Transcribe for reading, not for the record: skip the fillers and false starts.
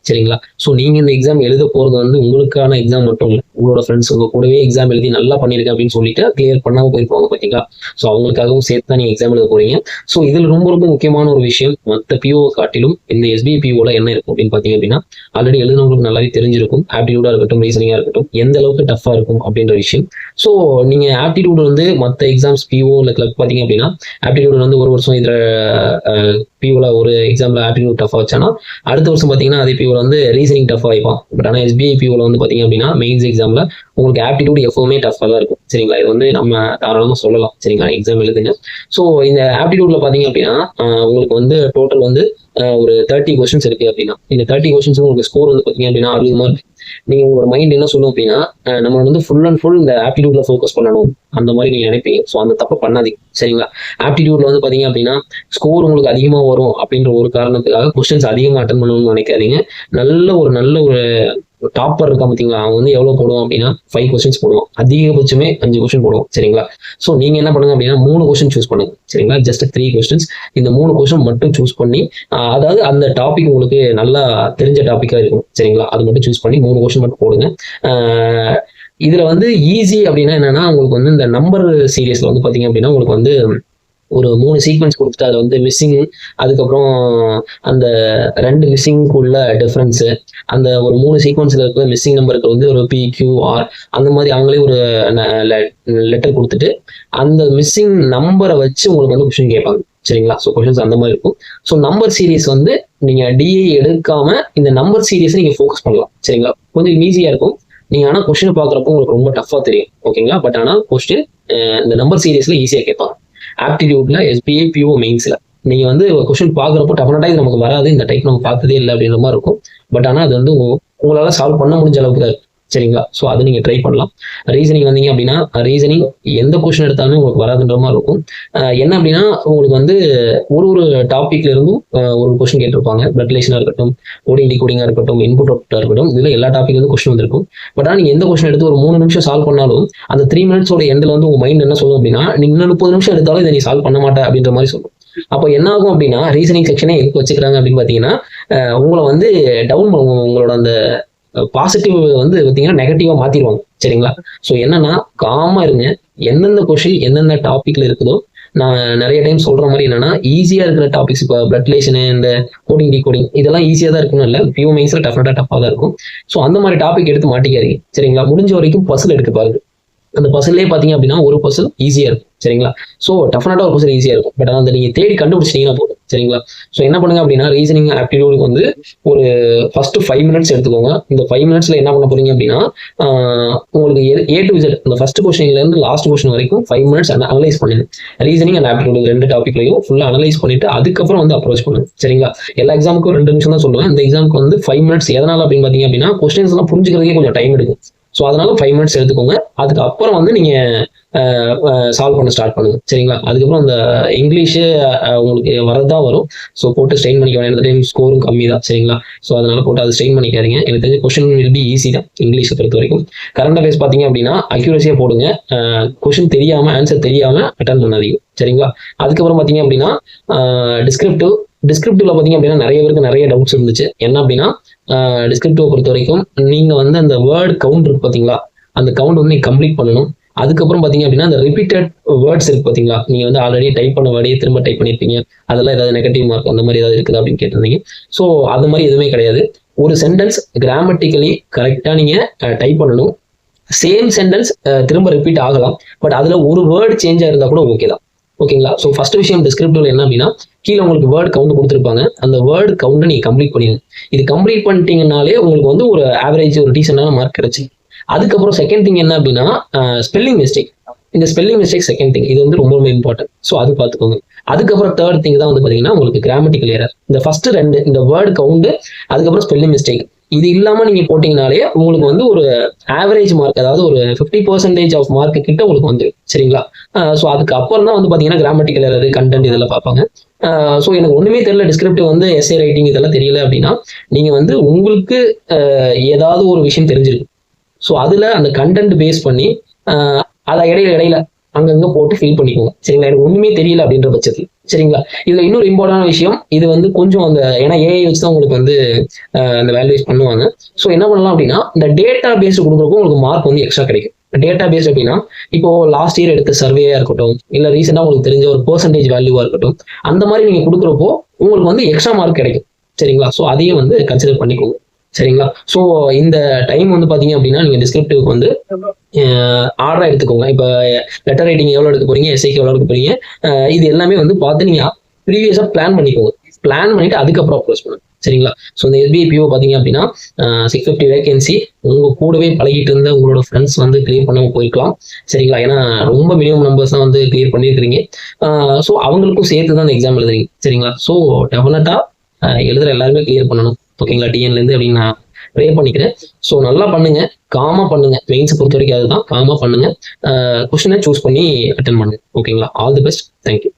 சரிங்களா? ஸோ நீங்க இந்த எக்ஸாம் எழுத போறது வந்து உங்களுக்கான எக்ஸாம் மட்டும் இல்லை, உங்களோட ஃப்ரெண்ட்ஸ் உங்க கூடவே எக்ஸாம் எழுதி நல்லா பண்ணிருக்கேன் அப்படின்னு சொல்லிட்டு கிளியர் பண்ணாம போயிருப்பாங்க பார்த்தீங்களா? ஸோ அவங்களுக்காகவும் சேர்த்து தான் நீங்க எக்ஸாம் எழுத போறீங்க. ஸோ இதில் ரொம்ப ரொம்ப முக்கியமான ஒரு விஷயம், மற்ற பிஓ காட்டிலும் இந்த எஸ்பிஐ பிஓல என்ன இருக்கும் அப்படின்னு பார்த்தீங்க அப்படின்னா, ஆல்ரெடி எழுதுனவங்களுக்கு நல்லாவே தெரிஞ்சிருக்கும். ஆப்டிடியூடா இருக்கட்டும், ரீசனிங்கா இருக்கட்டும், எந்த அளவுக்கு டஃபா இருக்கும் அப்படின்ற விஷயம். ஸோ நீங்க ஆப்டிடியூட் வந்து மற்ற எக்ஸாம்ஸ் பிஓ இல்லை கிளப் பார்த்தீங்க அப்படின்னா, ஆப்டிடியூட் வந்து ஒரு வருஷம் இதுல பிஓல ஒரு எக்ஸாம்ல ஆப்டிடியூட் டஃபா வச்சானா, அடுத்த வருஷம் பார்த்தீங்கன்னா அதே பிஓல வந்து ரீசனிங் டஃபா வைப்பான். பட் ஆனால் எஸ்பிஐ பிஓல வந்து பார்த்தீங்க அப்படின்னா மெயின்ஸ் எக்ஸாம்ல உங்களுக்கு ஆப்டிடியூட் எப்பவுமே டஃபாக தான் இருக்கும். சரிங்களா? இது வந்து நம்ம தாராளமாக சொல்லலாம். சரிங்களா? எக்ஸாம் எழுதுங்க. ஸோ இந்த ஆப்டிடியூட்ல பார்த்தீங்க அப்படின்னா உங்களுக்கு வந்து டோட்டல் வந்து ஒரு 30 கொஸ்டின்ஸ் இருக்கு அப்படின்னா, இந்த 30 கொஸ்டின்ஸ் உங்களுக்கு ஸ்கோர் வந்து பார்த்தீங்க அப்படின்னா 60 மார்க். நீங்க உங்களோட மைண்ட் என்ன சொல்லும் அப்படின்னா, நம்ம வந்து ஃபுல் அண்ட் ஃபுல் இந்த ஆப்டிடியூட்ல ஃபோக்கஸ் பண்ணணும், அந்த மாதிரி நீங்க நினைப்பீங்க. ஸோ அந்த தப்பை பண்ணாதீங்க. சரிங்களா? ஆப்டிடியூட்ல வந்து பாத்தீங்க அப்படின்னா ஸ்கோர் உங்களுக்கு அதிகமா வரும் அப்படின்ற ஒரு காரணத்துக்காக கொஸ்டின்ஸ் அதிகமாக அட்டன் பண்ணணும்னு நினைக்காதீங்க. நல்ல ஒரு டாப்பர் இருக்கா பார்த்தீங்களா, அவன் வந்து எவ்வளவு போடுவான் அப்படின்னா 5 கொஸ்டின்ஸ் போடுவான், அதிகபட்சமே 5 கொஸ்டின் போடுவான். சரிங்களா? ஸோ நீங்க என்ன பண்ணுங்க அப்படின்னா 3 கொஸ்டின் சூஸ் பண்ணுங்க. சரிங்களா? ஜஸ்ட் 3 கொஸ்டின்ஸ், இந்த 3 கொஸ்டின் மட்டும் சூஸ் பண்ணி, அதாவது அந்த டாபிக் உங்களுக்கு நல்லா தெரிஞ்ச டாபிக்கா இருக்கும். சரிங்களா? அது மட்டும் சூஸ் பண்ணி 3 கொஸ்டின் மட்டும் போடுங்க. இதுல வந்து ஈஸி அப்படின்னா என்னன்னா, உங்களுக்கு வந்து இந்த நம்பர் சீரியஸ்ல வந்து பாத்தீங்க அப்படின்னா உங்களுக்கு வந்து ஒரு 3 சீக்வன்ஸ் கொடுத்துட்டு அதை வந்து மிஸ்ஸிங், அதுக்கப்புறம் அந்த 2 மிஸ்ஸிங்குள்ள டிஃபரன்ஸ், அந்த ஒரு 3 சீக்வன்ஸ்ல இருக்கிற மிஸ்ஸிங் நம்பருக்கு வந்து ஒரு PQR அந்த மாதிரி அவங்களே ஒரு லெட்டர் கொடுத்துட்டு அந்த மிஸ்ஸிங் நம்பரை வச்சு உங்களுக்கு வந்து கொஸ்டின் கேட்பாங்க. சரிங்களா? ஸோ கொஸ்டின்ஸ் அந்த மாதிரி இருக்கும். ஸோ நம்பர் சீரிஸ் வந்து நீங்க டிஐ எடுக்காம இந்த நம்பர் சீரிஸ் நீங்க ஃபோக்கஸ் பண்ணலாம். சரிங்களா? கொஞ்சம் ஈஸியா இருக்கும். நீங்க ஆனா கொஸ்டின் பாக்குறப்போ உங்களுக்கு ரொம்ப டஃபா தெரியும். ஓகேங்களா? பட் ஆனா கொஸ்டின் இந்த நம்பர் சீரிஸ்ல ஈஸியா கேட்பாங்க. ஆப்டிடியூட்ல எஸ்பிஐ பிஓ மெயின்ஸ்ல நீங்க வந்து கொஸ்டின் பாக்குறப்போ டெஃபினட்டா இது நமக்கு வராது, இந்த டைப் நம்ம பார்த்ததே இல்லை அப்படின்ற மாதிரி இருக்கும். பட் ஆனா அது வந்து உங்களால சால்வ் பண்ண முடிஞ்ச அளவுக்கு தான் இருக்கும். சரிங்களா? ஸோ அது நீங்க ட்ரை பண்ணலாம். ரீசனிங் வந்தீங்க அப்படின்னா ரீசனிங் எந்த கொஸ்டின் எடுத்தாலுமே உங்களுக்கு வராதுன்ற மாதிரி இருக்கும். என்ன அப்படின்னா உங்களுக்கு வந்து ஒரு டாபிக்ல இருந்தும் ஒரு கொஸ்டின் கேட்டிருப்பாங்க. பிளட் ரிலேஷனா இருக்கட்டும், கோடிங் டிகோடிங்கா இருக்கட்டும், இன்புட் அவுட்புட்டா இருக்கட்டும், இதுல எல்லா டாபிக் வந்து கொஸ்டின் வந்திருக்கும். பட் ஆனால் நீங்க எந்த கொஸ்டின் எடுத்து ஒரு 3 நிமிஷம் சால்வ் பண்ணாலும் அந்த 3 மினிட்ஸோட எண்ட்ல வந்து உங்க மைண்ட் என்ன சொல்லும் அப்படின்னா, நீங்க இன்னும் 30 நிமிஷம் எடுத்தாலும் இதை நீ சால்வ் பண்ண மாட்டேன் அப்படின்ற மாதிரி சொல்லும். அப்போ என்ன ஆகும் அப்படின்னா ரீசனிங் செக்ஷனே எங்க வச்சுக்கிறாங்க அப்படின்னு பாத்தீங்கன்னா, உங்களை வந்து டவுன் பண்ணுவாங்க. உங்களோட அந்த பாசிட்டிவ் வந்து பார்த்தீங்கன்னா நெகட்டிவா மாத்திடுவாங்க. சரிங்களா? ஸோ என்னன்னா காமா இருங்க. எந்தெந்த கொஸ்டின் எந்தெந்த டாபிக்ல இருக்குதோ, நான் நிறைய டைம் சொல்ற மாதிரி என்னன்னா ஈஸியா இருக்கிற டாபிக்ஸ், இப்போ பிளட் ரிலேஷன், இந்த கோடிங் டிகோடிங் இதெல்லாம் ஈஸியா தான் இருக்கணும் இல்லை, பியூ மெயின்ஸ்ல டெஃபினட்டா டஃபா தான் இருக்கும். ஸோ அந்த மாதிரி டாபிக் எடுத்து மாட்டிக்காதீங்க. சரிங்களா? முடிஞ்ச வரைக்கும் பசில் எடுக்க பாருங்க. அந்த பசிலே பாத்தீங்க அப்படின்னா ஒரு பசில் ஈஸியா இருக்கும். சரிங்களா? ஸோ டெஃபினட்டா ஒரு பசில் ஈஸியா இருக்கும். பட் அந்த நீங்க தேடி கண்டுபிடிச்சிட்டீங்கன்னா போதும். சரிங்களா? ஸோ என்ன பண்ணுங்க அப்படின்னா ரீசனிங் ஆப்டிடியூடுக்கு வந்து ஒரு ஃபர்ஸ்ட் 5 மினிட்ஸ் எடுத்துக்கோங்க. இந்த 5 மினிட்ஸ்ல என்ன பண்ண போறீங்க அப்படின்னா உங்களுக்கு A to Z இந்த ஃபர்ஸ்ட் கொஸ்டின்ல இருந்து லாஸ்ட் கொஸ்டின் வரைக்கும் 5 மினிட்ஸ் அனலைஸ் பண்ணுங்க. ரீசனிங் அண்ட் ஆப்டிடியூட் 2 டாபிக்லையும் ஃபுல்லா அனலைஸ் பண்ணிட்டு அதுக்கப்புறம் வந்து அப்ரோச் பண்ணுங்க. சரிங்களா? எல்லா எக்ஸாமுக்கும் 2 நிமிஷம் தான் சொல்லுவேன். இந்த எக்ஸாமுக்கு வந்து 5 மினிட்ஸ். எதனால அப்படின்னு பாத்தீங்க அப்படின்னா கொஸ்டின்ஸ் எல்லாம் புரிஞ்சுக்கிறதுக்கே கொஞ்சம் டைம் எடுக்கும். ஸோ அதனால 5 மினிட்ஸ் எடுத்துக்கோங்க. அதுக்கப்புறம் வந்து நீங்க சால்வ் பண்ண ஸ்டார்ட் பண்ணுங்க. சரிங்களா? அதுக்கப்புறம் அந்த இங்கிலீஷு உங்களுக்கு வரதான் வரும். ஸோ போட்டு ஸ்ட்ரெயின் பண்ணிக்க வேண்டிய டைம் ஸ்கோரும் கம்மி தான். சரிங்களா? ஸோ அதனால போட்டு அதை ஸ்ட்ரெயின் பண்ணிக்காதீங்க. எனக்கு தெரிஞ்ச கொஸ்டின் வில் பி ஈஸி தான் இங்கிலீஷை பொறுத்த வரைக்கும். கரண்ட் அஃபேர்ஸ் பார்த்தீங்க அப்படின்னா அக்யூரஸியா போடுங்க. கொஸ்டின் தெரியாம ஆன்சர் தெரியாம அட்டன் பண்ணாதீங்க. சரிங்களா? அதுக்கப்புறம் பார்த்தீங்க அப்படின்னா டிஸ்கிரிப்டிவ்ல பார்த்தீங்க அப்படின்னா நிறைய பேருக்கு நிறைய டவுட்ஸ் இருந்துச்சு. என்ன அப்படின்னா டிஸ்கிரிப்டிவ் பொறுத்த வரைக்கும் நீங்க வந்து அந்த வேர்ட் கவுண்ட் இருக்கு பார்த்தீங்களா, அந்த கவுண்ட் வந்து நீங்க கம்ப்ளீட் பண்ணணும். அதுக்கப்புறம் பார்த்தீங்க அப்படின்னா அந்த ரிப்பீட்டட் வேர்ட்ஸ் இருக்கு பார்த்தீங்களா, நீங்க வந்து ஆல்ரெடி டைப் பண்ண வேர்டையே திரும்ப டைப் பண்ணியிருப்பீங்க, அதெல்லாம் ஏதாவது நெகட்டிவ் மார்க் அந்த மாதிரி ஏதாவது இருக்குதா அப்படின்னு கேட்டிருந்தீங்க. ஸோ அது மாதிரி எதுவுமே கிடையாது. ஒரு சென்டென்ஸ் கிராமட்டிக்கலி கரெக்டாக நீங்க டைப் பண்ணணும். சேம் சென்டென்ஸ் திரும்ப ரிப்பீட் ஆகலாம். பட் அதுல ஒரு வேர்டு சேஞ்ச் ஆயிருந்தா கூட ஓகே தான். ஓகேங்களா? ஸோ ஃபர்ஸ்ட் விஷயம் டிஸ்கிரிப்டிவ்ல என்ன அப்படின்னா கீழே உங்களுக்கு வேர்ட் கவுண்ட் கொடுத்துருப்பாங்க. அந்த வேர்ட் கவுண்டை நீங்க கம்ப்ளீட் பண்ணிடுங்க. இது கம்ப்ளீட் பண்ணிட்டீங்கனாலே உங்களுக்கு வந்து ஒரு ஆவரேஜ் ஒரு டீசென்டான மார்க் கிடைச்சி. அதுக்கப்புறம் செகண்ட் திங் என்ன அப்படின்னா ஸ்பெல்லிங் மிஸ்டேக். இந்த ஸ்பெல்லிங் மிஸ்டேக் செகண்ட் திங், இது வந்து ரொம்ப ரொம்ப இம்பார்ட்டன்ட். ஸோ அது பார்த்துக்கோங்க. அதுக்கப்புறம் தேர்ட் திங் தான் வந்து பாத்தீங்கன்னா உங்களுக்கு கிராமட்டிக்கல் எரர். இந்த ஃபர்ஸ்ட் 2 இந்த வேர்ட் கவுண்ட் அதுக்கப்புறம் ஸ்பெல்லிங் மிஸ்டேக் இது இல்லாம நீங்க போட்டீங்கனாலே உங்களுக்கு வந்து ஒரு ஆவரேஜ் மார்க், அதாவது ஒரு 50% ஆஃப் மார்க் கிட்ட உங்களுக்கு வந்து. சரிங்களா? ஸோ அதுக்கு அப்புறம் தான் வந்து பாத்தீங்கன்னா கிராமட்டிக்கல் எரர், கண்டென்ட் இதெல்லாம் பார்ப்பாங்க. ஸோ எனக்கு ஒண்ணுமே தெரியல, டிஸ்கிரிப்டிவ் வந்து எஸ்ஏ ரைட்டிங் இதெல்லாம் தெரியல அப்படின்னா நீங்க வந்து உங்களுக்கு ஏதாவது ஒரு விஷயம் தெரிஞ்சிருக்கு. ஸோ அதுல அந்த கண்டென்ட் பேஸ் பண்ணி அதை இடையில அங்கங்க போட்டு ஃபில் பண்ணிக்கோங்க. சரிங்களா? எனக்கு ஒண்ணுமே தெரியல அப்படின்ற பட்சத்தில். சரிங்களா? இதுல இன்னொரு இம்பார்ட்டன்டான விஷயம், இது வந்து கொஞ்சம் அந்த ஏன்னா ஏஐ வச்சு தான் உங்களுக்கு வந்து அந்த வேல்யூஸ் பண்ணுவாங்க. ஸோ என்ன பண்ணலாம் அப்படின்னா, இந்த டேட்டா பேஸ்டு கொடுக்குறப்போ உங்களுக்கு மார்க் வந்து எக்ஸ்ட்ரா கிடைக்கும். டேட்டா பேஸ்ட் அப்படின்னா, இப்போ லாஸ்ட் இயர் எடுத்த சர்வேயா இருக்கட்டும், இல்ல ரீசெண்டா உங்களுக்கு தெரிஞ்ச ஒரு பெர்சன்டேஜ் வேல்யூவா இருக்கட்டும், அந்த மாதிரி நீங்க கொடுக்குறப்போ உங்களுக்கு வந்து எக்ஸ்ட்ரா மார்க் கிடைக்கும். சரிங்களா? ஸோ அதையும் வந்து கன்சிடர் பண்ணிக்கோங்க. சரிங்களா? ஸோ இந்த டைம் வந்து பாத்தீங்க அப்படின்னா, நீங்க டிஸ்கிரிப்டிவ்க்கு வந்து ஆர்டரா எடுத்துக்கோங்க. இப்போ லெட்டர் ரைட்டிங் எவ்வளவு எடுக்க போறீங்க, எஸ்ஐக்கு எவ்வளவு எடுக்க போறீங்க, இது எல்லாமே வந்து பார்த்து நீங்க ப்ரீவியஸா பிளான் பண்ணிக்கோங்க. பிளான் பண்ணிட்டு அதுக்கப்புறம் அப்ரோச் பண்ணுங்க. சரிங்களா? ஸோ இந்த எஸ்பிஐ பிஓ பாத்தீங்க அப்படின்னா 650 வேகன்சி, உங்க கூடவே பழகிட்டு இருந்த உங்களோட ஃப்ரெண்ட்ஸ் வந்து கிளியர் பண்ணாம போயிருக்கலாம். சரிங்களா? ஏன்னா ரொம்ப மினிமம் நம்பர்ஸ் தான் வந்து கிளியர் பண்ணியிருக்கிறீங்க. ஸோ அவங்களுக்கும் சேர்த்து தான் அந்த எக்ஸாம் எழுதுறீங்க. சரிங்களா? ஸோ டெஃபினட்டா எழுதுற எல்லாருமே கிளியர் பண்ணணும். ஓகேங்களா? டிஎன்ல இருந்து அப்படின்னு நான் ப்ரே பண்ணிக்கிறேன். ஸோ நல்லா பண்ணுங்க, காமா பண்ணுங்க. மெயின்ஸ் பொறுத்த வரைக்கும் அதுதான், காமா பண்ணுங்க. கொஸ்டினை சூஸ் பண்ணி அட்டன் பண்ணுங்க. ஓகேங்களா? All the best. தேங்க்யூ.